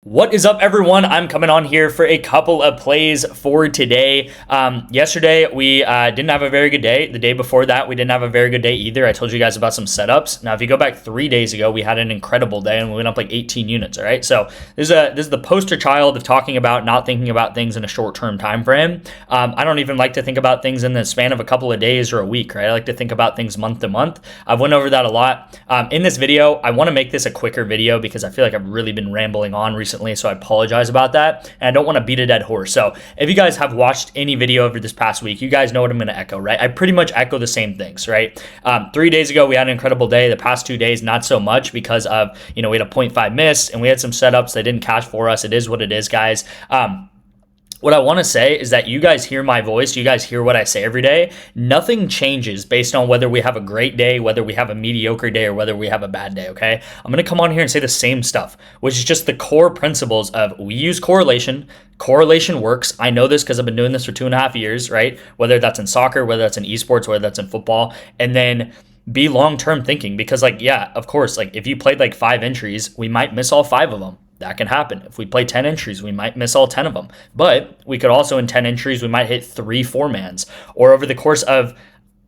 What is up, everyone? I'm coming on here for a couple of plays for today. Yesterday, we didn't have a very good day. The day before that, we didn't have a very good day either. I told you guys about some setups. Now, if you go back 3 days ago, we had an incredible day and we went up like 18 units, all right? So this is the poster child of talking about not thinking about things in a short-term time frame. I don't even like to think about things in the span of a couple of days or a week, right? I like to think about things month to month. I've went over that a lot. In this video, I want to make this a quicker video because I feel like I've really been rambling on recently, so I apologize about that, and I don't want to beat a dead horse. So if you guys have watched any video over this past week, you guys know what I'm going to echo, right? I pretty much echo the same things, right? 3 days ago, we had an incredible day. The past 2 days, not so much because of, we had a 0.5 miss, and we had some setups that didn't cash for us. It is what it is, guys. What I want to say is that you guys hear my voice. You guys hear what I say every day. Nothing changes based on whether we have a great day, whether we have a mediocre day, or whether we have a bad day, okay? I'm going to come on here and say the same stuff, which is just the core principles of we use correlation. Correlation works. I know this because I've been doing this for 2.5 years, right? Whether that's in soccer, whether that's in esports, whether that's in football. And then be long-term thinking because, of course, if you played 5 entries, we might miss all 5 of them. That can happen. If we play 10 entries, we might miss all 10 of them. But we could also, in 10 entries, we might hit 3 4-mans. Or over the course of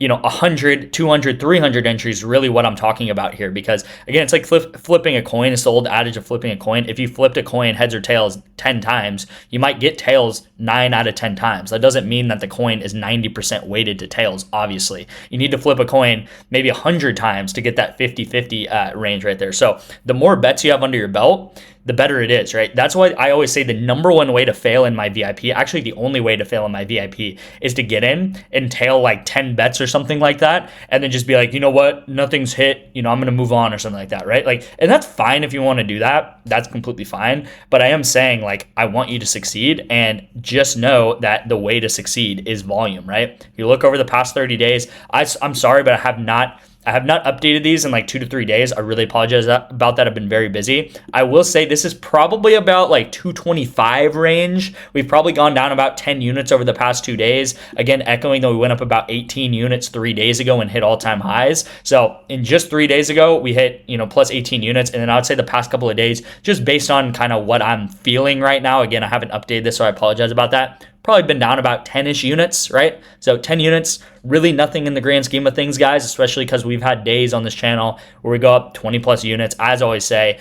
100, 200, 300 entries, really what I'm talking about here. Because again, it's like flipping a coin. It's the old adage of flipping a coin. If you flipped a coin heads or tails 10 times, you might get tails 9 out of 10 times. That doesn't mean that the coin is 90% weighted to tails, obviously. You need to flip a coin maybe 100 times to get that 50-50 range right there. So the more bets you have under your belt, the better it is, right? That's why I always say the number one way to fail in my VIP, actually the only way to fail in my VIP, is to get in and tail 10 bets or something like that, and then just be like, you know what, nothing's hit, I'm going to move on or something like that, right? And that's fine if you want to do that. That's completely fine. But I am saying, I want you to succeed, and just know that the way to succeed is volume, right? If you look over the past 30 days, I'm sorry, but I have not updated these in 2 to 3 days. I really apologize about that. I've been very busy. I will say this is probably about 225 range. We've probably gone down about 10 units over the past 2 days. Again, echoing that we went up about 18 units 3 days ago and hit all-time highs. So in just 3 days ago, we hit, plus 18 units. And then I would say the past couple of days, just based on kind of what I'm feeling right now. Again, I haven't updated this, so I apologize about that. Probably been down about 10-ish units, right? So 10 units, really nothing in the grand scheme of things, guys, especially because we've had days on this channel where we go up 20 plus units, as I always say,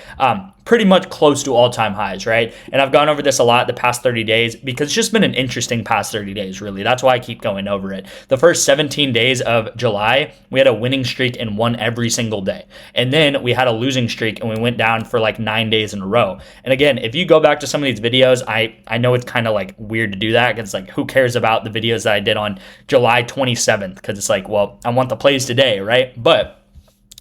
pretty much close to all-time highs, right? And I've gone over this a lot the past 30 days because it's just been an interesting past 30 days, really. That's why I keep going over it. The first 17 days of July, we had a winning streak and won every single day. And then we had a losing streak and we went down for 9 days in a row. And again, if you go back to some of these videos, I know it's kind of weird to do that because who cares about the videos that I did on July 27th? Because it's well, I want the plays today, right? But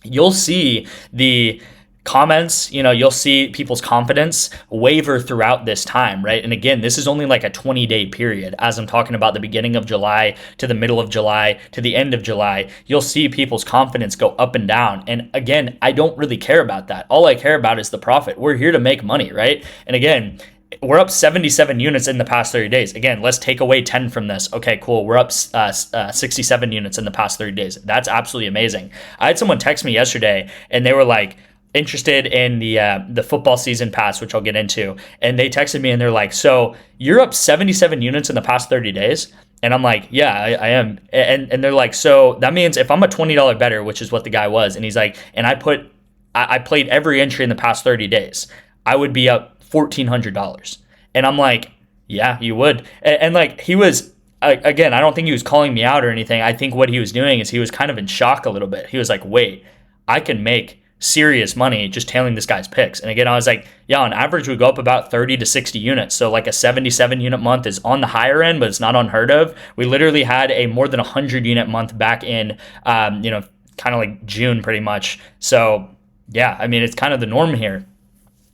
you'll see the comments, you'll see people's confidence waver throughout this time, right? And again, this is only a 20-day period. As I'm talking about the beginning of July to the middle of July to the end of July, you'll see people's confidence go up and down. And again, I don't really care about that. All I care about is the profit. We're here to make money, right? And again, we're up 77 units in the past 30 days. Again, let's take away 10 from this. Okay, cool. We're up 67 units in the past 30 days. That's absolutely amazing. I had someone text me yesterday and they were interested in the football season pass, which I'll get into. And they texted me and they're like, so you're up 77 units in the past 30 days? And I'm like, yeah, I am. And they're like, so that means if I'm a $20 bettor, which is what the guy was, and he's like, and I played every entry in the past 30 days, I would be up $1,400. And I'm like, yeah, you would. And he was, again, I don't think he was calling me out or anything. I think what he was doing is he was kind of in shock a little bit. He was like, wait, I can make serious money just tailing this guy's picks. And again, I was like, yeah, on average, we go up about 30 to 60 units. So a 77 unit month is on the higher end, but it's not unheard of. We literally had a more than 100 unit month back in, kind of June pretty much. So yeah, I mean, it's kind of the norm here.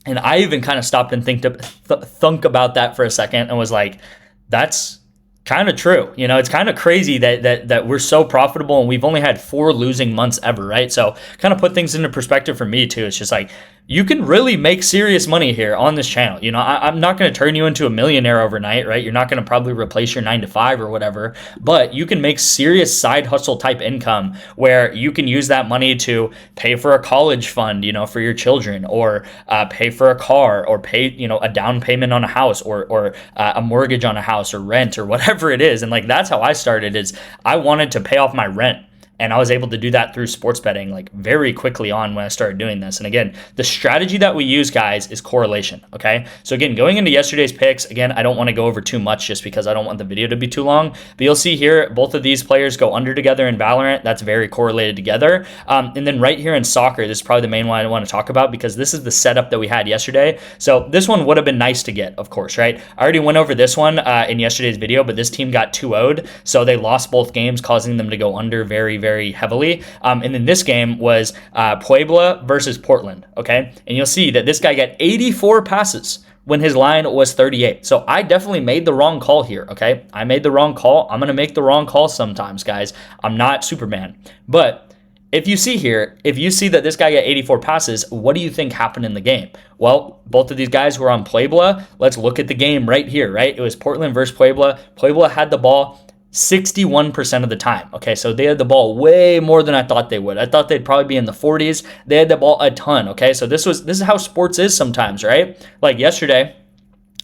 And I even kind of stopped and thunk about that for a second and was like, that's kind of true. It's kind of crazy that we're so profitable and we've only had 4 losing months ever, right? So kind of put things into perspective for me too. It's just you can really make serious money here on this channel. You know, I'm not going to turn you into a millionaire overnight, right? You're not going to probably replace your 9 to 5 or whatever, but you can make serious side hustle type income where you can use that money to pay for a college fund, you know, for your children, or pay for a car, or pay, you know, a down payment on a house, or a mortgage on a house, or rent, or whatever it is. And like, that's how I started, is I wanted to pay off my rent. And I was able to do that through sports betting like very quickly on when I started doing this. And again, the strategy that we use, guys, is correlation, okay? So again, going into yesterday's picks, again, I don't want to go over too much just because I don't want the video to be too long. But you'll see here, both of these players go under together in Valorant. That's very correlated together. And then right here in soccer, this is probably the main one I want to talk about because this is the setup that we had yesterday. So this one would have been nice to get, of course, right? I already went over this one in yesterday's video, but this team got 2-0'd. So they lost both games, causing them to go under very heavily. And then this game was Puebla versus Portland, okay? And you'll see that this guy got 84 passes when his line was 38. So I definitely made the wrong call here, okay? I made the wrong call. I'm going to make the wrong call sometimes, guys. I'm not Superman. But if you see here, if you see that this guy got 84 passes, what do you think happened in the game? Well, both of these guys were on Puebla. Let's look at the game right here, right? It was Portland versus Puebla. Puebla had the ball 61% of the time. Okay, so they had the ball way more than I thought they would. I thought they'd probably be in the 40s. They had the ball a ton. Okay, so this is how sports is sometimes, right? Like yesterday,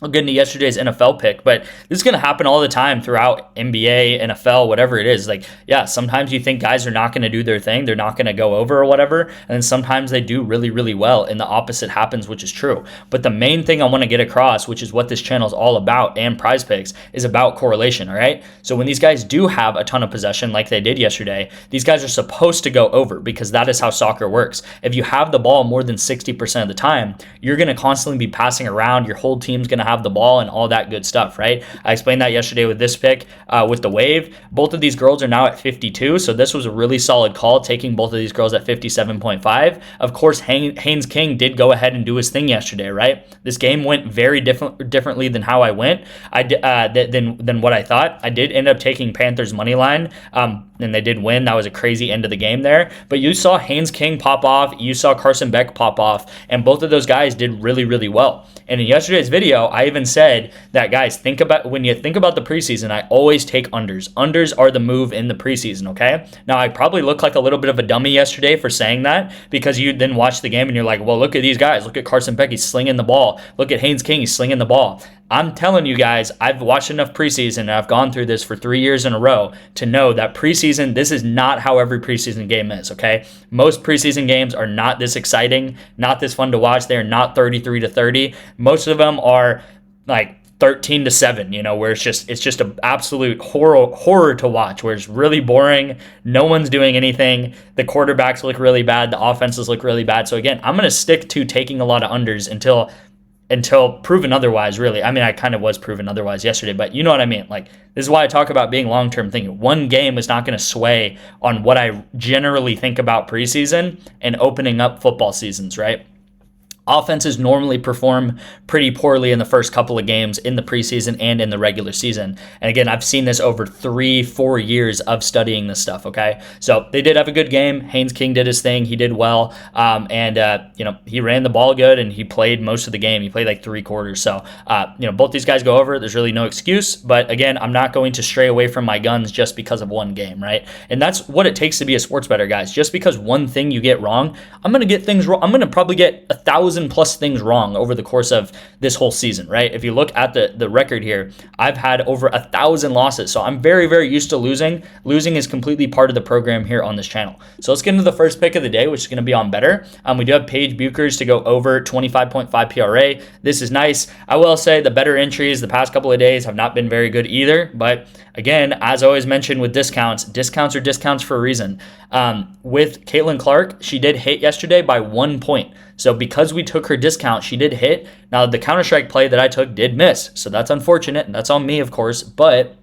I'll get into yesterday's NFL pick, but this is going to happen all the time throughout NBA, NFL, whatever it is. Like, yeah, sometimes you think guys are not going to do their thing. They're not going to go over or whatever. And then sometimes they do really well. And the opposite happens, which is true. But the main thing I want to get across, which is what this channel is all about, and Prize Picks, is about correlation, all right? So when these guys do have a ton of possession like they did yesterday, these guys are supposed to go over because that is how soccer works. If you have the ball more than 60% of the time, you're going to constantly be passing around. Your whole team's going to have the ball and all that good stuff, right? I explained that yesterday with this pick with the wave. Both of these girls are now at 52, so this was a really solid call, taking both of these girls at 57.5. Of course, Haynes King did go ahead and do his thing yesterday, right? This game went very differently than how I went. Than what I thought. I did end up taking Panthers money line, and they did win. That was a crazy end of the game there. But you saw Haynes King pop off. You saw Carson Beck pop off, and both of those guys did really well. And in yesterday's video, I even said that, guys, when you think about the preseason, I always take unders. Unders are the move in the preseason, okay? Now, I probably look like a little bit of a dummy yesterday for saying that because you then watch the game and you're like, well, look at these guys. Look at Carson Beck. He's slinging the ball. Look at Haynes King. He's slinging the ball. I'm telling you guys, I've watched enough preseason and I've gone through this for 3 years in a row to know that preseason, this is not how every preseason game is, okay? Most preseason games are not this exciting, not this fun to watch. They're not 33-30. Most of them are like 13-7, you know, where it's just an absolute horror to watch, where it's really boring. No one's doing anything. The quarterbacks look really bad. The offenses look really bad. So again, I'm going to stick to taking a lot of unders until proven otherwise, really. I mean, I kind of was proven otherwise yesterday, but you know what I mean? Like, this is why I talk about being long-term thinking. One game is not going to sway on what I generally think about preseason and opening up football seasons, right? Offenses normally perform pretty poorly in the first couple of games in the preseason and in the regular season. And again, I've seen this over 3-4 years of studying this stuff, okay? So they did have a good game. Haynes King did his thing. He did well. You know, he ran the ball good and he played most of the game. He played like 3 quarters. So, you know, both these guys go over. There's really no excuse. But again, I'm not going to stray away from my guns just because of one game, right? And that's what it takes to be a sports bettor, guys. Just because one thing you get wrong, I'm going to get things wrong. I'm going to probably get 1,000 plus things wrong over the course of this whole season, right? If you look at the record here, I've had over 1,000 losses. So I'm very used to losing. Losing is completely part of the program here on this channel. So let's get into the first pick of the day, which is going to be on BETR. We do have Paige Buchers to go over 25.5 PRA. This is nice. I will say the BETR entries the past couple of days have not been very good either. But again, as always mentioned with discounts are discounts for a reason. With Caitlin Clark, she did hit yesterday by 1 point. So because we took her discount, she did hit. Now, the Counter-Strike play that I took did miss. So that's unfortunate, and that's on me, of course. But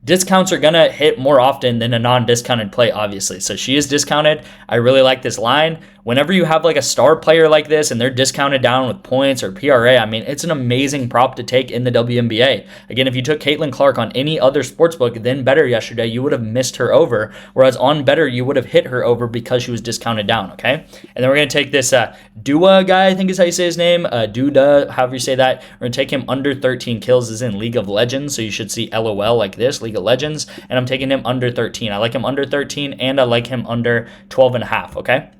discounts are going to hit more often than a non-discounted play, obviously. So she is discounted. I really like this line. whenever you have like a star player like this and they're discounted down with points or PRA, I mean, it's an amazing prop to take in the WNBA. Again, if you took Caitlin Clark on any other sportsbook than BETR yesterday, you would have missed her over, whereas on BETR, you would have hit her over because she was discounted down, okay? And then we're going to take this Dua guy, I think is how you say his name, Duda, however you say that. We're going to take him under 13 kills is in League of Legends, so you should see LOL like this, League of Legends, and I'm taking him under 13. I like him under 13, and I like him under 12.5, okay?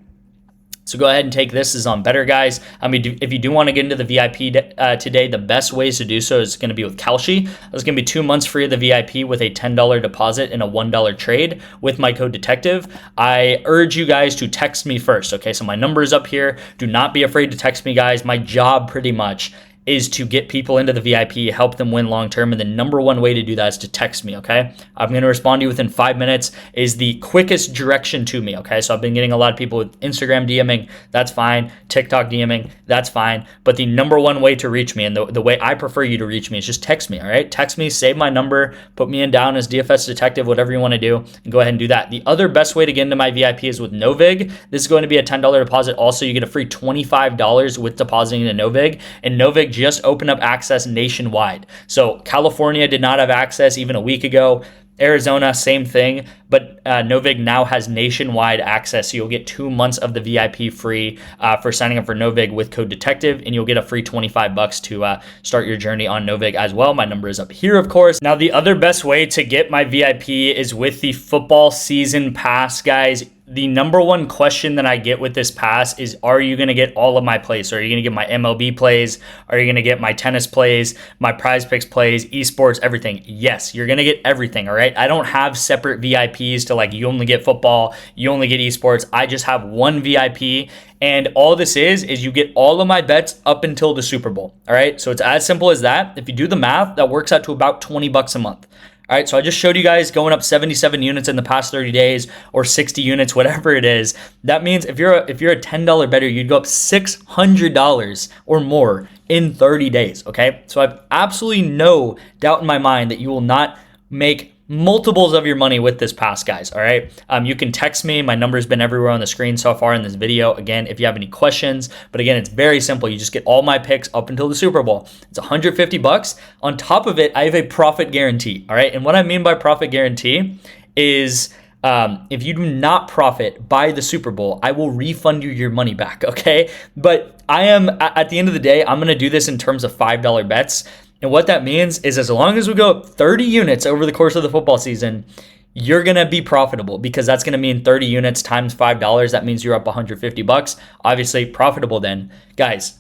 So go ahead and take this. This is on BETR, guys. I mean, if you do want to get into the VIP today, the best ways to do so is going to be with KALSHI. There's going to be 2 months free of the VIP with a $10 deposit and a $1 trade with my code DETECTIVE. I urge you guys to text me first, okay? So my number is up here. Do not be afraid to text me, guys. My job pretty much is to get people into the VIP, help them win long-term, and the number one way to do that is to text me, okay? I'm going to respond to you within 5 minutes is the quickest direction to me, okay? So I've been getting a lot of people with Instagram DMing, that's fine, TikTok DMing, that's fine, but the number one way to reach me, and the way I prefer you to reach me is just text me, all right? Text me, save my number, put me in down as DFS Detective, whatever you want to do, and go ahead and do that. The other best way to get into my VIP is with NOVIG. This is going to be a $10 deposit. Also, you get a free $25 with depositing into NOVIG, and NOVIG just opened up access nationwide. So California did not have access even a week ago. Arizona, same thing, but NOVIG now has nationwide access, so you'll get 2 months of the VIP free for signing up for NOVIG with code DETECTIVE, and you'll get a free $25 to start your journey on NOVIG as well. My number is up here, of course. Now, the other best way to get my VIP is with the football season pass, guys. The number one question that I get with this pass is, are you going to get all of my plays? So are you going to get my MLB plays? Are you going to get my tennis plays, my PrizePicks plays, esports, everything? Yes, you're going to get everything, all right? I don't have separate VIPs to like, you only get football, you only get esports. I just have one VIP, and all this is you get all of my bets up until the Super Bowl, all right? So it's as simple as that. If you do the math, that works out to about $20 a month. All right, so I just showed you guys going up 77 units in the past 30 days or 60 units, whatever it is. That means if you're a $10 bettor, you'd go up $600 or more in 30 days, okay? So I have absolutely no doubt in my mind that you will not make multiples of your money with this pass, guys, all right? You can text me. My number's been everywhere on the screen so far in this video. Again, if you have any questions, but again, it's very simple. You just get all my picks up until the Super Bowl. It's $150. On top of it, I have a profit guarantee, all right? And what I mean by profit guarantee is if you do not profit by the Super Bowl, I will refund you your money back, okay? But I am, at the end of the day, I'm going to do this in terms of $5 bets. And what that means is as long as we go up 30 units over the course of the football season, you're going to be profitable, because that's going to mean 30 units times $5. That means you're up $150. Obviously profitable then. Guys,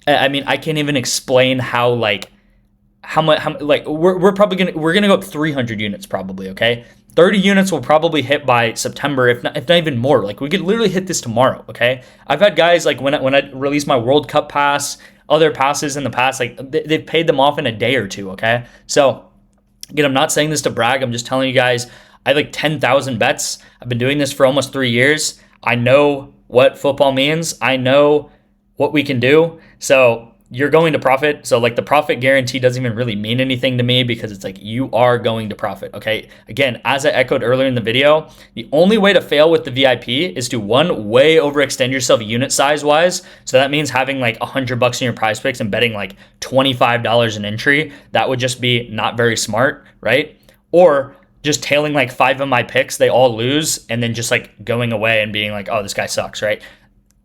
I mean, I can't even explain how much we're going to go up 300 units probably, okay? 30 units will probably hit by September, if not even more. Like, we could literally hit this tomorrow, okay? I've had guys, like, when I release my World Cup pass, other passes in the past, like, they've paid them off in a day or two, okay? So, again, I'm not saying this to brag. I'm just telling you guys, I have like 10,000 bets. I've been doing this for almost 3 years. I know what football means. I know what we can do. So, you're going to profit. So like, the profit guarantee doesn't even really mean anything to me, because it's like, you are going to profit, okay? Again, as I echoed earlier in the video, the only way to fail with the VIP is to, one, way overextend yourself unit size wise. So that means having like $100 in your PrizePicks and betting like $25 an entry. That would just be not very smart, right? Or just tailing like 5 of my picks, they all lose, and then just like going away and being like, oh, this guy sucks, right?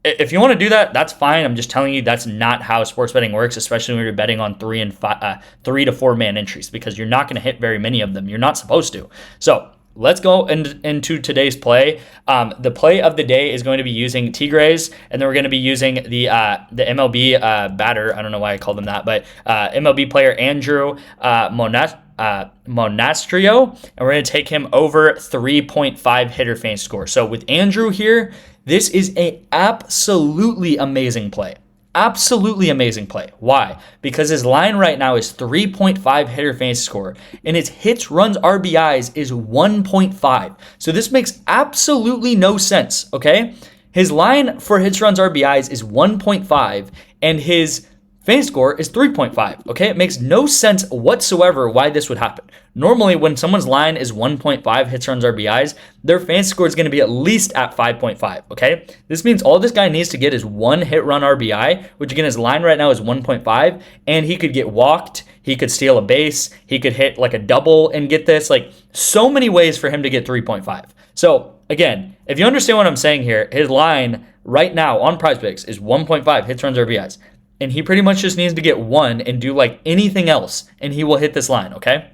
If you want to do that, that's fine. I'm just telling you that's not how sports betting works, especially when you're betting on 3 to 4 man entries, because you're not going to hit very many of them. You're not supposed to. So let's go into today's play. The play of the day is going to be using Tigres, and then we're going to be using the MLB batter. I don't know why I called him that, but MLB player Andrew Monastrio, and we're going to take him over 3.5 hitter fantasy score. So with Andrew here, this is a absolutely amazing play. Absolutely amazing play. Why? Because his line right now is 3.5 hitter fantasy score, and its hits, runs, RBIs is 1.5. So this makes absolutely no sense, okay? His line for hits, runs, RBIs is 1.5, and his Fan score is 3.5, okay? It makes no sense whatsoever why this would happen. Normally, when someone's line is 1.5 hits, runs, RBIs, their fan score is going to be at least at 5.5, okay? This means all this guy needs to get is 1 hit, run, RBI, which again, his line right now is 1.5, and he could get walked, he could steal a base, he could hit like a double and get this. Like, so many ways for him to get 3.5. So again, if you understand what I'm saying here, his line right now on PrizePicks is 1.5 hits, runs, RBIs. And he pretty much just needs to get 1 and do like anything else, and he will hit this line, okay?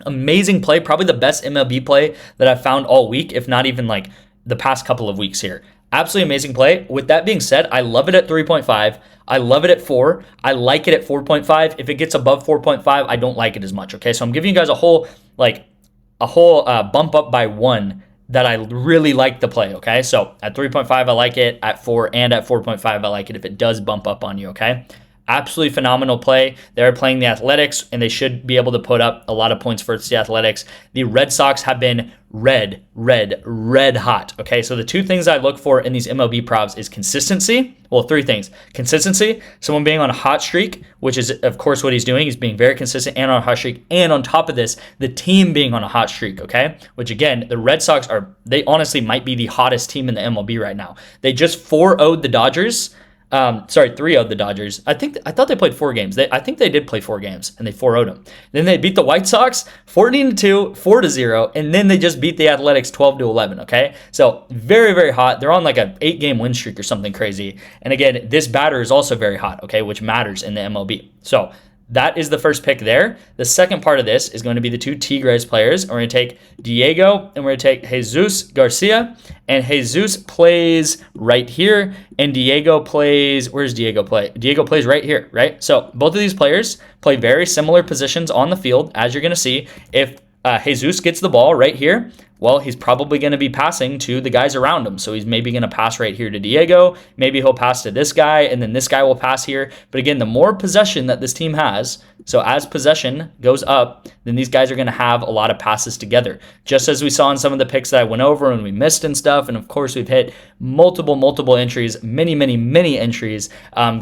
Amazing play, probably the best MLB play that I've found all week, if not even like the past couple of weeks here. Absolutely amazing play. With that being said, I love it at 3.5. I love it at 4. I like it at 4.5. If it gets above 4.5, I don't like it as much, okay? So I'm giving you guys a whole bump up by 1 that I really like the play, okay? So at 3.5, I like it. At 4 and at 4.5, I like it if it does bump up on you, okay? Absolutely phenomenal play. They're playing the Athletics, and they should be able to put up a lot of points for the Athletics. The Red Sox have been red hot, okay? So the two things I look for in these MLB props is consistency. Well, 3 things. Consistency, someone being on a hot streak, which is, of course, what he's doing. He's being very consistent and on a hot streak. And on top of this, the team being on a hot streak, okay? Which, again, the Red Sox they honestly might be the hottest team in the MLB right now. They just 4-0'd the Dodgers. 3-0'd the Dodgers. I thought they played 4 games. I think they did play 4 games, and they 4-0'd them. Then they beat the White Sox 14-2, 4-0, and then they just beat the Athletics 12-11, okay? So very hot. They're on like a 8-game win streak or something crazy. And again, this batter is also very hot, okay, which matters in the MLB. So that is the first pick there. The second part of this is going to be the 2 Tigres players. We're going to take Diego and we're going to take Jesus Garcia. And Jesus plays right here. And Diego plays, where's Diego play? Diego plays right here, right? So both of these players play very similar positions on the field, as you're going to see. If Jesus gets the ball right here, well, he's probably going to be passing to the guys around him. So he's maybe going to pass right here to Diego. Maybe he'll pass to this guy, and then this guy will pass here. But again, the more possession that this team has, so as possession goes up, then these guys are going to have a lot of passes together. Just as we saw in some of the picks that I went over and we missed and stuff. And of course, we've hit multiple entries, many entries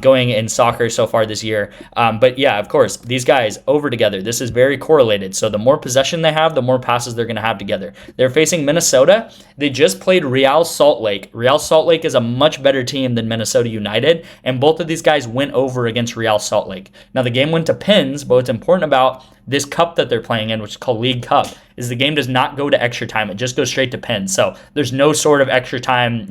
going in soccer so far this year. But yeah, of course, these guys over together, this is very correlated. So the more possession they have, the more passes they're going to have together. They're facing Minnesota. They just played Real Salt Lake. Real Salt Lake is a much better team than Minnesota United, and both of these guys went over against Real Salt Lake. Now, the game went to pins, but what's important about this cup that they're playing in, which is called League Cup, is the game does not go to extra time. It just goes straight to pins. So there's no sort of extra time,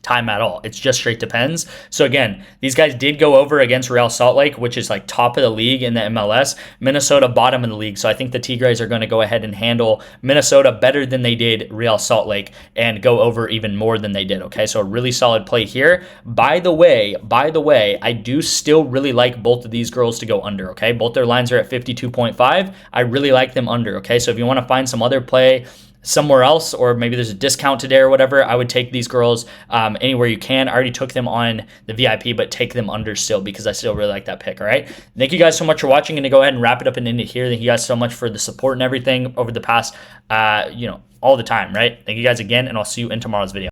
time at all. It's just straight to pens. So again, these guys did go over against Real Salt Lake, which is like top of the league in the MLS. Minnesota bottom of the league. So I think the Tigres are going to go ahead and handle Minnesota better than they did Real Salt Lake and go over even more than they did. Okay, so a really solid play here. By the way, I do still really like both of these girls to go under. Okay, both their lines are at 52.5. I really like them under. Okay, so if you want to find some other play somewhere else, or maybe there's a discount today or whatever, I would take these girls anywhere you can. I already took them on the VIP, but take them under still because I still really like that pick. All right, thank you guys so much for watching. I'm gonna go ahead and wrap it up and end it here. Thank you guys so much for the support and everything over the past all the time, right? Thank you guys again, and I'll see you in tomorrow's video.